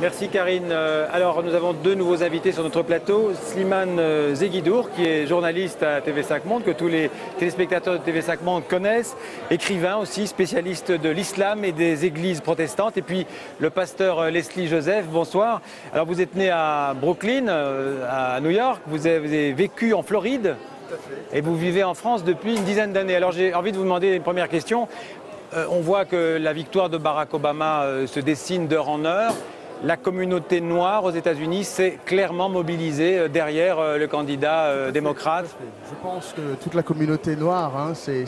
Merci Karine. Alors nous avons deux nouveaux invités sur notre plateau. Slimane Zeguidour, qui est journaliste à TV5 Monde, que tous les téléspectateurs de TV5 Monde connaissent, écrivain aussi, spécialiste de l'islam et des églises protestantes. Et puis le pasteur Leslie Joseph, bonsoir. Alors vous êtes né à Brooklyn, à New York, vous avez vécu en Floride et vous vivez en France depuis une dizaine d'années. Alors j'ai envie de vous demander une première question. On voit que la victoire de Barack Obama se dessine d'heure en heure. La communauté noire aux États-Unis s'est clairement mobilisée derrière le candidat démocrate. Je pense que toute la communauté noire s'est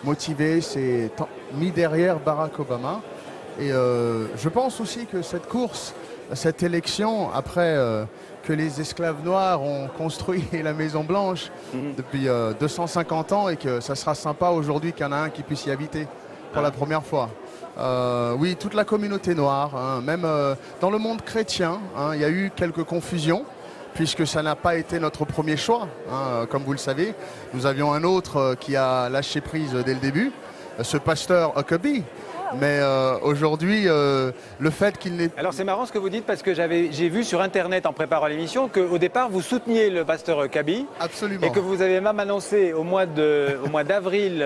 motivée, s'est mis derrière Barack Obama. Et je pense aussi que cette course, cette élection, après que les esclaves noirs ont construit la Maison Blanche depuis 250 ans et que ça sera sympa aujourd'hui qu'il y en a un qui puisse y habiter pour la première fois. Oui, toute la communauté noire, même dans le monde chrétien, il y a eu quelques confusions, puisque ça n'a pas été notre premier choix. Comme vous le savez, nous avions un autre qui a lâché prise dès le début, ce pasteur Huckabee. Mais aujourd'hui, le fait qu'il n'ait... Alors c'est marrant ce que vous dites, parce que j'ai vu sur Internet en préparant l'émission qu'au départ vous souteniez le pasteur Huckabee. Absolument. Et que vous avez même annoncé au mois d'avril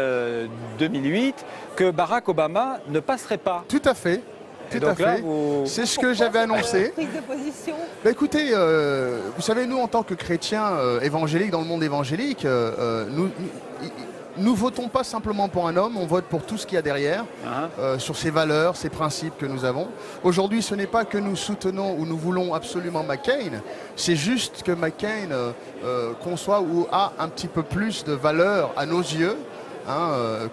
2008 que Barack Obama ne passerait pas. Tout à fait. Tout à fait. C'est ce que j'avais annoncé. Prise de position. Bah écoutez, vous savez, nous en tant que chrétiens évangéliques, dans le monde évangélique, nous votons pas simplement pour un homme, on vote pour tout ce qu'il y a derrière, sur ses valeurs, ses principes que nous avons. Aujourd'hui, ce n'est pas que nous soutenons ou nous voulons absolument McCain, c'est juste que McCain conçoit ou a un petit peu plus de valeur à nos yeux,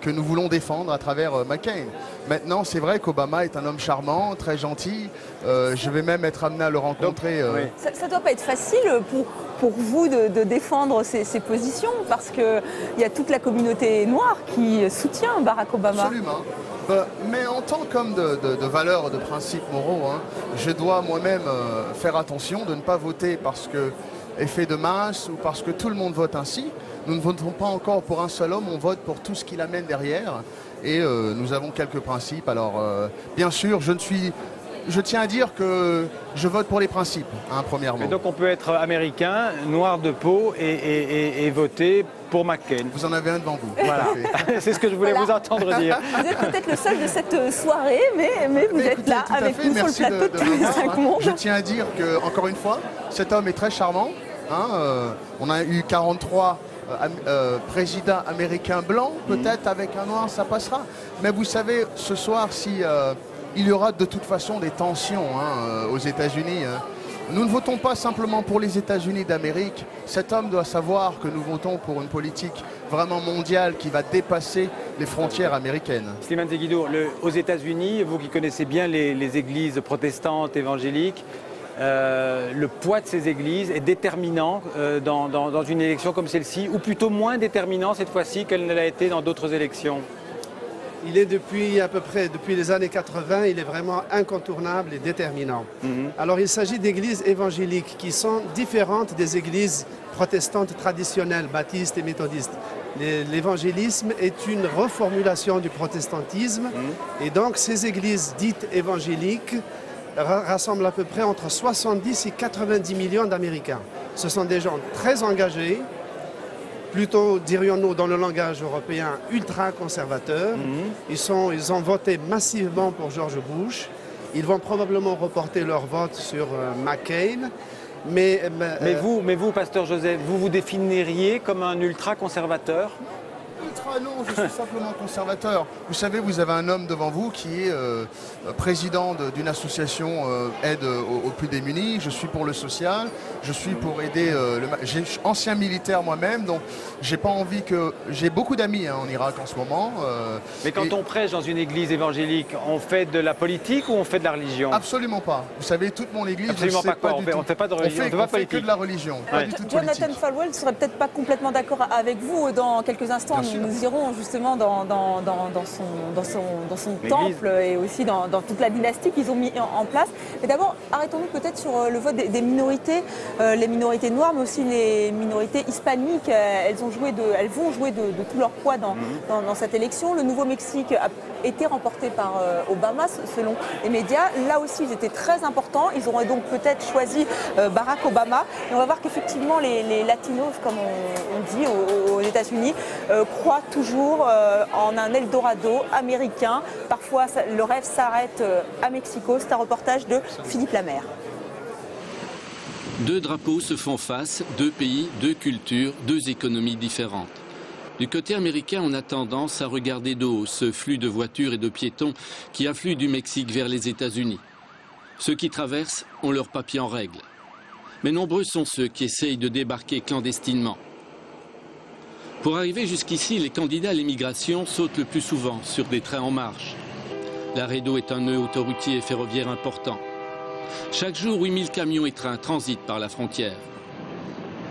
que nous voulons défendre à travers McCain. Maintenant, c'est vrai qu'Obama est un homme charmant, très gentil. Je vais même être amené à le rencontrer. Donc, oui. Ça ne doit pas être facile pour vous de défendre ces positions, parce qu'il y a toute la communauté noire qui soutient Barack Obama. Absolument. Mais en tant qu'homme de valeurs, de principes moraux, je dois moi-même faire attention de ne pas voter parce que effet de masse ou parce que tout le monde vote ainsi. Nous ne votons pas encore pour un seul homme, on vote pour tout ce qu'il amène derrière. Et nous avons quelques principes. Alors, bien sûr, je tiens à dire que je vote pour les principes, premièrement. Et donc on peut être américain, noir de peau et voter pour McCain. Vous en avez un devant vous. Voilà. C'est ce que je voulais vous entendre dire. Vous êtes peut-être le seul de cette soirée, mais vous êtes écoutez, là avec nous sur le plateau de TV5 Monde. Je tiens à dire que, encore une fois, cet homme est très charmant. On a eu 43 présidents américains blancs. Peut-être avec un noir, ça passera. Mais vous savez, ce soir, il y aura de toute façon des tensions aux États-Unis. Nous ne votons pas simplement pour les États-Unis d'Amérique. Cet homme doit savoir que nous votons pour une politique vraiment mondiale qui va dépasser les frontières américaines. Slimane Zeguidour, aux États-Unis, vous qui connaissez bien les églises protestantes, évangéliques, le poids de ces églises est déterminant dans une élection comme celle-ci, ou plutôt moins déterminant cette fois-ci qu'elle ne l'a été dans d'autres élections? Il est depuis les années 80, il est vraiment incontournable et déterminant. Alors il s'agit d'églises évangéliques qui sont différentes des églises protestantes traditionnelles, baptistes et méthodistes. L'évangélisme est une reformulation du protestantisme et donc ces églises dites évangéliques rassemblent à peu près entre 70 et 90 millions d'Américains. Ce sont des gens très engagés, plutôt, dirions-nous, dans le langage européen, ultra-conservateurs. Ils ont voté massivement pour George Bush. Ils vont probablement reporter leur vote sur McCain. Mais vous, pasteur Joseph, vous vous définiriez comme un ultra-conservateur? Non, je suis simplement conservateur. Vous savez, vous avez un homme devant vous qui est président d'une association aide aux plus démunis. Je suis pour le social, je suis pour aider... J'ai ancien militaire moi-même, donc j'ai pas envie que... J'ai beaucoup d'amis en Irak en ce moment. Mais quand on prêche dans une église évangélique, on fait de la politique ou on fait de la religion? Absolument pas. Vous savez, toute mon église... Absolument pas quoi. On ne fait pas de religion, on fait que de la religion, pas du tout de politique. Jonathan Falwell ne serait peut-être pas complètement d'accord avec vous. Dans quelques instants, nous irons justement dans son temple et aussi dans toute la dynastie qu'ils ont mis en place. Et d'abord, arrêtons-nous peut-être sur le vote des minorités, les minorités noires, mais aussi les minorités hispaniques. Elles vont jouer de tout leur poids dans cette élection. Le Nouveau-Mexique a été remporté par Obama, selon les médias. Là aussi, ils étaient très importants. Ils auraient donc peut-être choisi Barack Obama. Et on va voir qu'effectivement, les latinos, comme on dit aux États-Unis, croient toujours en un Eldorado américain. Parfois, le rêve s'arrête à Mexico. C'est un reportage de Philippe Lamère. Deux drapeaux se font face, deux pays, deux cultures, deux économies différentes. Du côté américain, on a tendance à regarder de haut ce flux de voitures et de piétons qui affluent du Mexique vers les États-Unis. Ceux qui traversent ont leurs papiers en règle. Mais nombreux sont ceux qui essayent de débarquer clandestinement. Pour arriver jusqu'ici, les candidats à l'immigration sautent le plus souvent sur des trains en marche. Laredo est un nœud autoroutier et ferroviaire important. Chaque jour, 8000 camions et trains transitent par la frontière.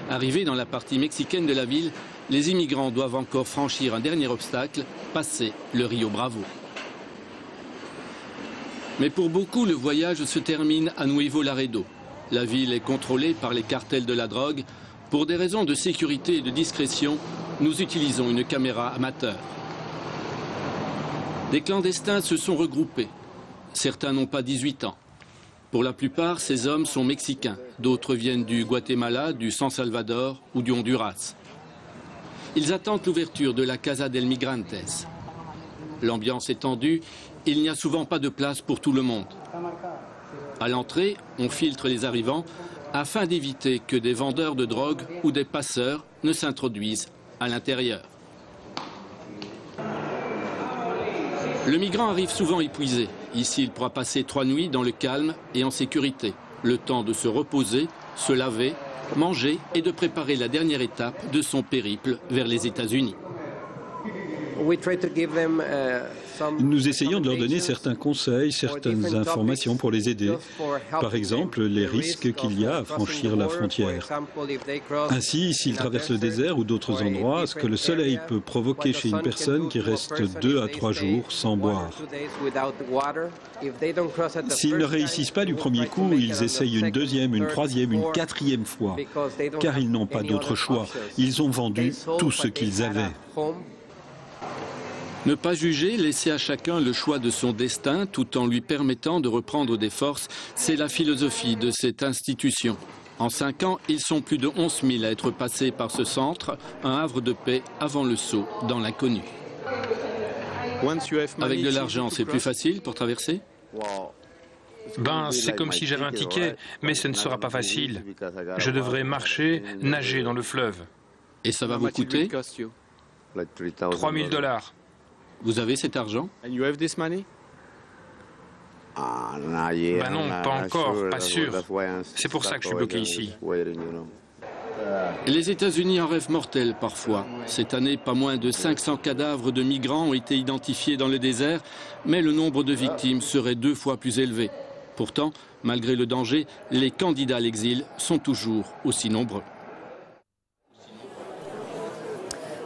Arrivés dans la partie mexicaine de la ville, les immigrants doivent encore franchir un dernier obstacle, passer le Rio Bravo. Mais pour beaucoup, le voyage se termine à Nuevo Laredo. La ville est contrôlée par les cartels de la drogue. Pour des raisons de sécurité et de discrétion, nous utilisons une caméra amateur. Des clandestins se sont regroupés. Certains n'ont pas 18 ans. Pour la plupart, ces hommes sont mexicains. D'autres viennent du Guatemala, du San Salvador ou du Honduras. Ils attendent l'ouverture de la Casa del Migrantes. L'ambiance est tendue, il n'y a souvent pas de place pour tout le monde. À l'entrée, on filtre les arrivants afin d'éviter que des vendeurs de drogue ou des passeurs ne s'introduisent à l'intérieur. Le migrant arrive souvent épuisé. Ici, il pourra passer 3 nuits dans le calme et en sécurité. Le temps de se reposer, se laver, manger et de préparer la dernière étape de son périple vers les États-Unis. Nous essayons de leur donner certains conseils, certaines informations pour les aider. Par exemple, les risques qu'il y a à franchir la frontière. Ainsi, s'ils traversent le désert ou d'autres endroits, ce que le soleil peut provoquer chez une personne qui reste 2 à 3 jours sans boire. S'ils ne réussissent pas du premier coup, ils essayent une deuxième, une troisième, une quatrième fois, car ils n'ont pas d'autre choix. Ils ont vendu tout ce qu'ils avaient. Ne pas juger, laisser à chacun le choix de son destin tout en lui permettant de reprendre des forces, c'est la philosophie de cette institution. En 5 ans, ils sont plus de 11 000 à être passés par ce centre, un havre de paix avant le saut dans l'inconnu. Avec de l'argent, c'est plus facile pour traverser ? C'est comme si j'avais un ticket, mais ce ne sera pas facile. Je devrais marcher, nager dans le fleuve. Et ça va vous coûter ? 3 000 $. Vous avez cet argent ? Non, pas encore, pas sûr. C'est pour ça que je suis bloqué ici. Les États-Unis en rêvent mortel parfois. Cette année, pas moins de 500 cadavres de migrants ont été identifiés dans le désert, mais le nombre de victimes serait 2 fois plus élevé. Pourtant, malgré le danger, les candidats à l'exil sont toujours aussi nombreux.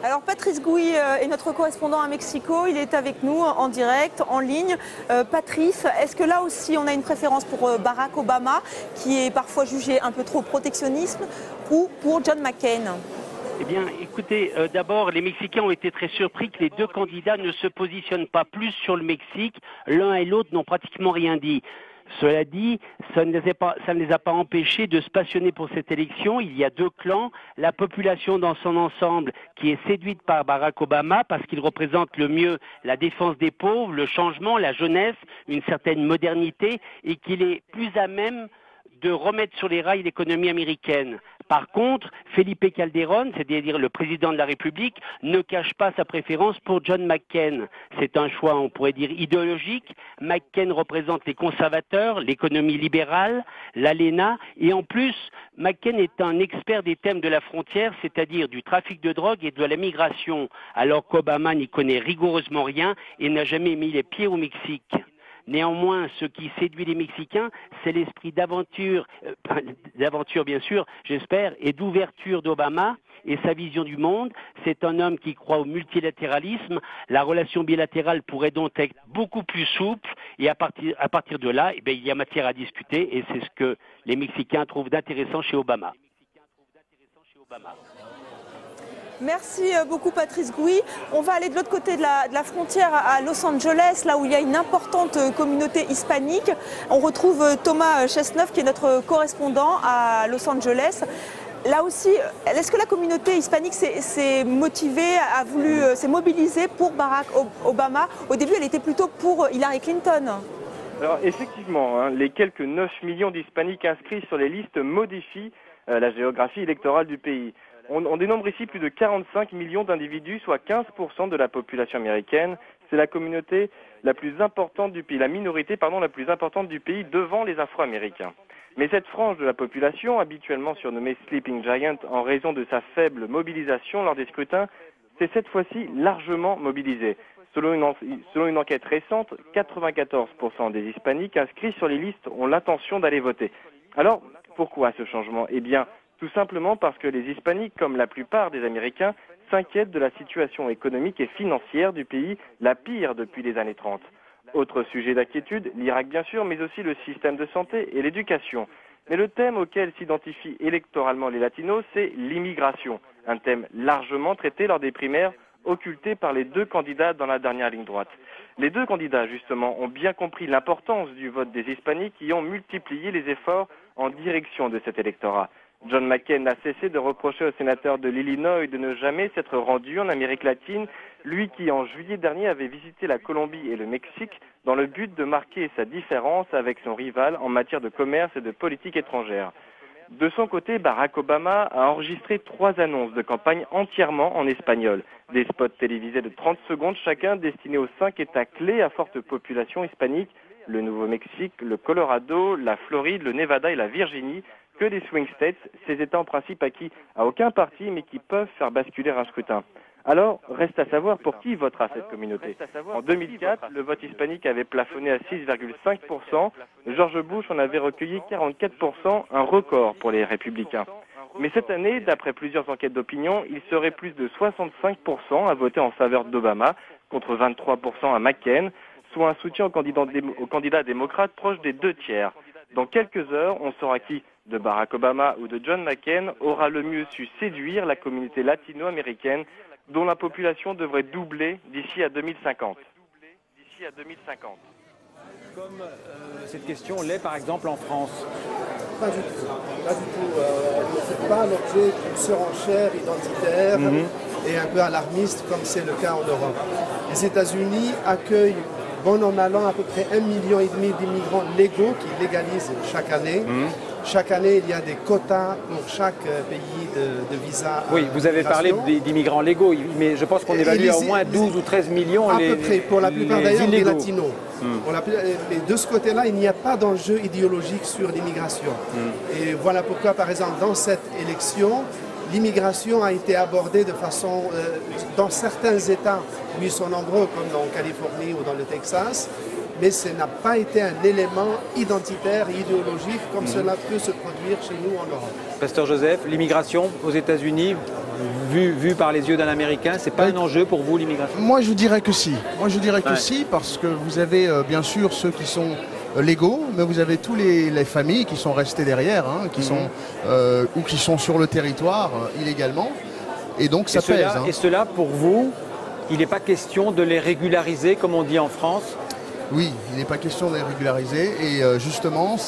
Alors Patrice Gouy est notre correspondant à Mexico, il est avec nous en direct, en ligne. Patrice, est-ce que là aussi on a une préférence pour Barack Obama, qui est parfois jugé un peu trop protectionniste, ou pour John McCain ? Eh bien, écoutez, d'abord, les Mexicains ont été très surpris que les deux candidats ne se positionnent pas plus sur le Mexique. L'un et l'autre n'ont pratiquement rien dit. Cela dit, ça ne les a pas empêchés de se passionner pour cette élection. Il y a 2 clans. La population dans son ensemble qui est séduite par Barack Obama parce qu'il représente le mieux la défense des pauvres, le changement, la jeunesse, une certaine modernité et qu'il est plus à même de remettre sur les rails l'économie américaine. Par contre, Felipe Calderón, c'est-à-dire le président de la République, ne cache pas sa préférence pour John McCain. C'est un choix, on pourrait dire, idéologique. McCain représente les conservateurs, l'économie libérale, l'ALENA, et en plus, McCain est un expert des thèmes de la frontière, c'est-à-dire du trafic de drogue et de la migration, alors qu'Obama n'y connaît rigoureusement rien et n'a jamais mis les pieds au Mexique. Néanmoins, ce qui séduit les Mexicains, c'est l'esprit d'aventure bien sûr, j'espère, et d'ouverture d'Obama. et sa vision du monde. C'est un homme qui croit au multilatéralisme. La relation bilatérale pourrait donc être beaucoup plus souple et à partir de là, il y a matière à discuter et c'est ce que les Mexicains trouvent d'intéressant chez Obama. Merci beaucoup Patrice Gouy. On va aller de l'autre côté de la frontière à Los Angeles, là où il y a une importante communauté hispanique. On retrouve Thomas Chesneuf qui est notre correspondant à Los Angeles. Là aussi, est-ce que la communauté hispanique s'est motivée, s'est mobilisée pour Barack Obama? Au début, elle était plutôt pour Hillary Clinton. Alors effectivement, les quelques 9 millions d'hispaniques inscrits sur les listes modifient la géographie électorale du pays. On dénombre ici plus de 45 millions d'individus, soit 15% de la population américaine. C'est la communauté la plus importante du pays, la minorité la plus importante du pays devant les Afro-Américains. Mais cette frange de la population, habituellement surnommée Sleeping Giant en raison de sa faible mobilisation lors des scrutins, s'est cette fois-ci largement mobilisée. Selon une enquête récente, 94% des hispaniques inscrits sur les listes ont l'intention d'aller voter. Alors, pourquoi ce changement? Eh bien, tout simplement parce que les hispaniques, comme la plupart des Américains, s'inquiètent de la situation économique et financière du pays, la pire depuis les années 30. Autre sujet d'inquiétude, l'Irak bien sûr, mais aussi le système de santé et l'éducation. Mais le thème auquel s'identifient électoralement les latinos, c'est l'immigration, un thème largement traité lors des primaires, occulté par les deux candidats dans la dernière ligne droite. Les deux candidats, justement, ont bien compris l'importance du vote des hispaniques qui ont multiplié les efforts en direction de cet électorat. John McCain n'a cessé de reprocher au sénateur de l'Illinois de ne jamais s'être rendu en Amérique latine, lui qui en juillet dernier avait visité la Colombie et le Mexique dans le but de marquer sa différence avec son rival en matière de commerce et de politique étrangère. De son côté, Barack Obama a enregistré 3 annonces de campagne entièrement en espagnol. Des spots télévisés de 30 secondes chacun destinés aux 5 États clés à forte population hispanique, le Nouveau-Mexique, le Colorado, la Floride, le Nevada et la Virginie, que des swing states, ces États en principe acquis à aucun parti mais qui peuvent faire basculer un scrutin. Alors, reste à savoir pour qui votera cette communauté. En 2004, le vote hispanique avait plafonné à 6,5%. George Bush en avait recueilli 44%, un record pour les républicains. Mais cette année, d'après plusieurs enquêtes d'opinion, il serait plus de 65% à voter en faveur d'Obama, contre 23% à McCain, soit un soutien au candidat démocrate proche des 2 tiers. Dans quelques heures, on saura qui, de Barack Obama ou de John McCain, aura le mieux su séduire la communauté latino-américaine dont la population devrait doubler d'ici à 2050. Comme cette question l'est par exemple en France. Pas du tout. Pas du tout. Elle ne fait pas l'objet d'une surenchère identitaire et un peu alarmiste comme c'est le cas en Europe. Les États-Unis accueillent bon an mal an à peu près 1,5 million d'immigrants légaux qui légalisent chaque année. Chaque année, il y a des quotas pour chaque pays de visa. Oui, vous avez parlé d'immigrants légaux, mais je pense qu'on évalue à au moins 12 ou 13 millions à peu près, pour la plupart d'ailleurs des latinos. Mais de ce côté-là, il n'y a pas d'enjeu idéologique sur l'immigration. Et voilà pourquoi, par exemple, dans cette élection, l'immigration a été abordée de façon, dans certains États où ils sont nombreux, comme en Californie ou dans le Texas, mais ce n'a pas été un élément identitaire et idéologique comme cela peut se produire chez nous en Europe. Pasteur Joseph, l'immigration aux États-Unis, vue par les yeux d'un Américain, c'est pas un enjeu pour vous l'immigration? Moi je dirais que si. Moi je dirais que si, parce que vous avez bien sûr ceux qui sont légaux, mais vous avez tous les familles qui sont restées derrière, qui sont ou qui sont sur le territoire illégalement, et donc ça pèse. Et cela, pour vous, il n'est pas question de les régulariser comme on dit en France? Oui, il n'est pas question de les régulariser, et justement,